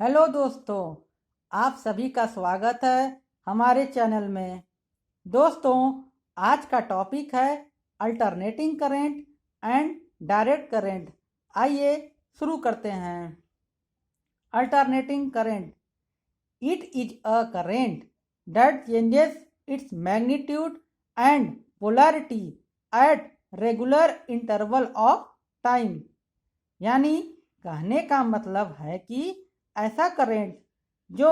Hello दोस्तों, आप सभी का स्वागत है हमारे चैनल में। दोस्तों, आज का टॉपिक है alternating current and direct current. आइए शुरू करते हैं। Alternating current, it is a current that changes its magnitude and polarity at regular interval of time. यानी कहने का मतलब है कि ऐसा करंट जो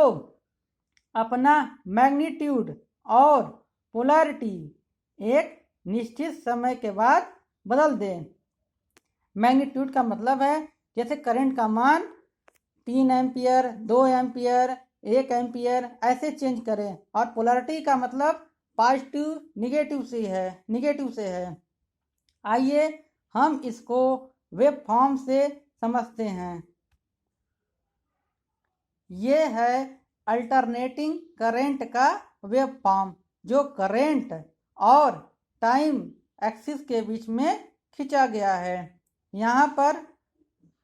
अपना मैग्नीट्यूड और पोलैरिटी एक निश्चित समय के बाद बदल दे। मैग्नीट्यूड का मतलब है जैसे करंट का मान 3 एम्पियर, 2 एम्पियर, 1 एम्पियर ऐसे चेंज करें, और पोलैरिटी का मतलब पॉजिटिव निगेटिव से है। आइए हम इसको वेव फॉर्म से समझते हैं। ये है अल्टरनेटिंग करंट का वेव फॉर्म, जो करंट और टाइम एक्सिस के बीच में खींचा गया है। यहाँ पर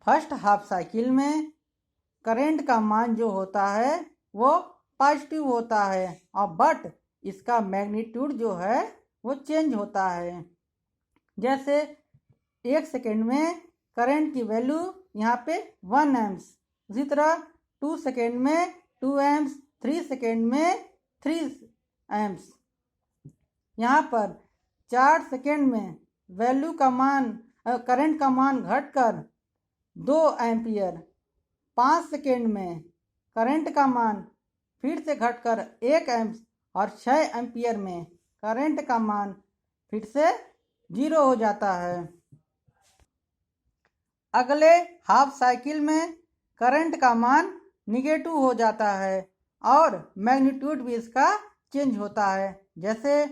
फर्स्ट हाफ साइकिल में करंट का मान जो होता है वो पॉजिटिव होता है, और बट इसका मैग्नीट्यूड जो है वो चेंज होता है। जैसे 1 सेकेंड में करंट की वैल्यू यहाँ पे 1 एम्स, उसी तरह 2 सेकेंड में 2 एम्स, 3 सेकेंड में 3 एम्स। यहाँ पर 4 सेकेंड में वैल्यू का मान करंट का मान घटकर 2 एम्पियर, 5 सेकेंड में करंट का मान फिर से घटकर 1 एम्स, और 6 एम्पियर में करंट का मान फिर से 0 हो जाता है। अगले हाफ साइकिल में करंट का मान निगेटिव हो जाता है और मैग्नीट्यूड भी इसका चेंज होता है। जैसे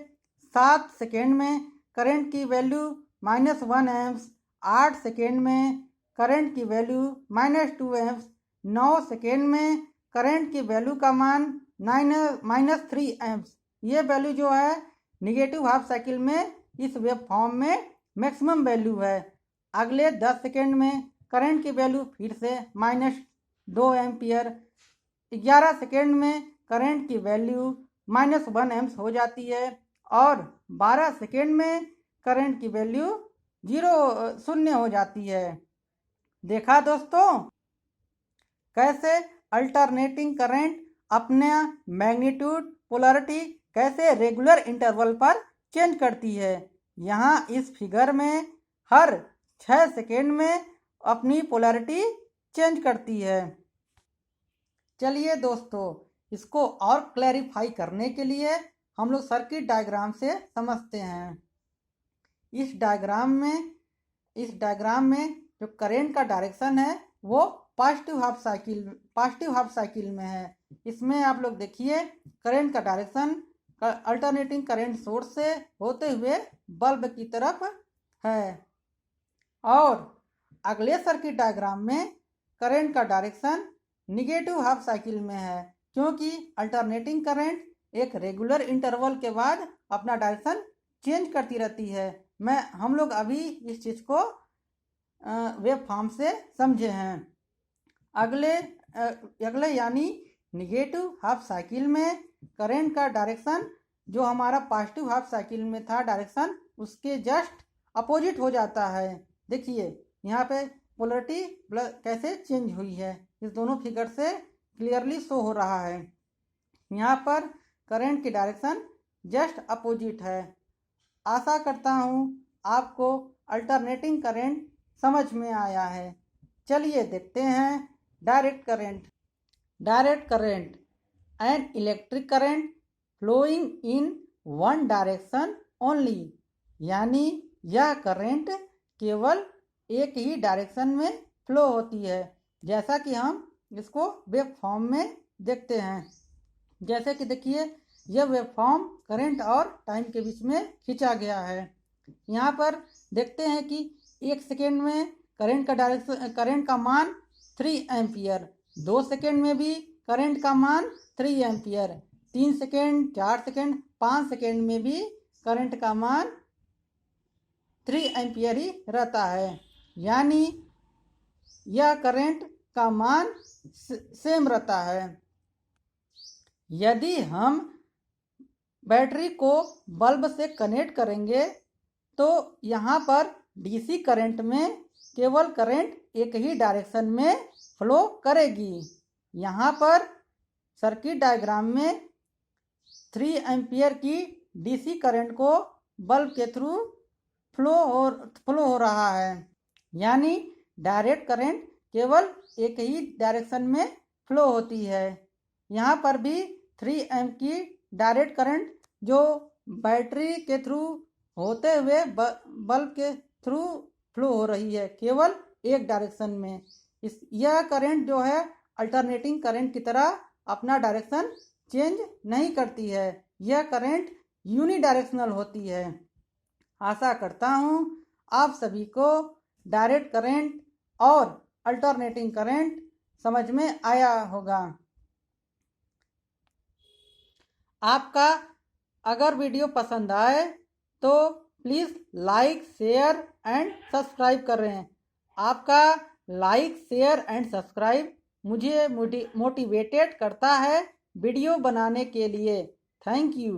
7 सेकेंड में करंट की वैल्यू -1 एम्स, 8 सेकेंड में करंट की वैल्यू -2 एम्स, 9 सेकेंड में करंट की वैल्यू का मान -3 एम्स। ये वैल्यू जो है निगेटिव हाफ साइकिल में इस वेव फॉर्म में मैक्सिमम वैल्यू है। अगले 10 सेकेंड में करंट की वैल्यू फिर से -2 एम्पियर, 11 सेकेंड में करंट की वैल्यू -1 एम्स हो जाती है, और 12 सेकेंड में करंट की वैल्यू 0 हो जाती है। देखा दोस्तों, कैसे अल्टरनेटिंग करंट अपने मैग्नीट्यूड पोलैरिटी कैसे रेगुलर इंटरवल पर चेंज करती है। यहाँ इस फिगर में हर 6 सेकेंड में अपनी पोलैरिटी चेंज करती है। चलिए दोस्तों, इसको और क्लैरिफाई करने के लिए हम लोग सर्किट डायग्राम से समझते हैं। इस डायग्राम में जो करंट का डायरेक्शन है वो पॉजिटिव हाफ साइकिल में है। इसमें आप लोग देखिए करंट का डायरेक्शन अल्टरनेटिंग करंट सोर्स से होते हुए बल्ब की तरफ है, और अगले सर्किट डायग्राम में करंट का डायरेक्शन निगेटिव हाफ साइकिल में है, क्योंकि अल्टरनेटिंग करंट एक रेगुलर इंटरवल के बाद अपना डायरेक्शन चेंज करती रहती है। हम लोग अभी इस चीज़ को वेव फॉर्म से समझे हैं। अगले यानी निगेटिव हाफ साइकिल में करंट का डायरेक्शन जो हमारा पॉजिटिव हाफ साइकिल में था डायरेक्शन, उसके जस्ट अपोजिट हो जाता है। देखिए यहाँ पे पोलैरिटी कैसे चेंज हुई है, इस दोनों फिगर से क्लियरली शो हो रहा है। यहाँ पर करंट की डायरेक्शन जस्ट अपोजिट है। आशा करता हूँ आपको अल्टरनेटिंग करंट समझ में आया है। चलिए देखते हैं direct current an electric current flowing in one direction only. यानी यह करंट केवल एक ही डायरेक्शन में फ्लो होती है, जैसा कि हम इसको वेव फॉर्म में देखते हैं। जैसे कि देखिए यह वेव फॉर्म करंट और टाइम के बीच में खींचा गया है। यहाँ पर देखते हैं कि 1 सेकेंड में करंट का मान 3 एम्पियर, 2 सेकेंड में भी करंट का मान 3 एम्पियर, 3 सेकेंड, 4 सेकेंड, 5 सेकेंड में भी करंट का मान 3 एम्पियर ही रहता है। यानी यह करंट का मान सेम रहता है। यदि हम बैटरी को बल्ब से कनेक्ट करेंगे तो यहाँ पर डीसी करंट में केवल करंट एक ही डायरेक्शन में फ्लो करेगी। यहाँ पर सर्किट डायग्राम में 3 एम्पियर की डीसी करंट को बल्ब के थ्रू फ्लो हो रहा है, यानी डायरेक्ट करंट केवल एक ही डायरेक्शन में फ्लो होती है। यहाँ पर भी 3 एम्प की डायरेक्ट करंट जो बैटरी के थ्रू होते हुए बल्ब के थ्रू फ्लो हो रही है, केवल एक डायरेक्शन में। यह करंट जो है अल्टरनेटिंग करंट की तरह अपना डायरेक्शन चेंज नहीं करती है, यह करंट यूनिडायरेक्शनल होती है। आशा करता हूँ आप सभी को डायरेक्ट करंट और अल्टरनेटिंग करंट समझ में आया होगा। आपका अगर वीडियो पसंद आए तो please like, share and subscribe करें। आपका लाइक, शेयर एंड सब्सक्राइब मुझे मोटिवेटेड करता है वीडियो बनाने के लिए। Thank you.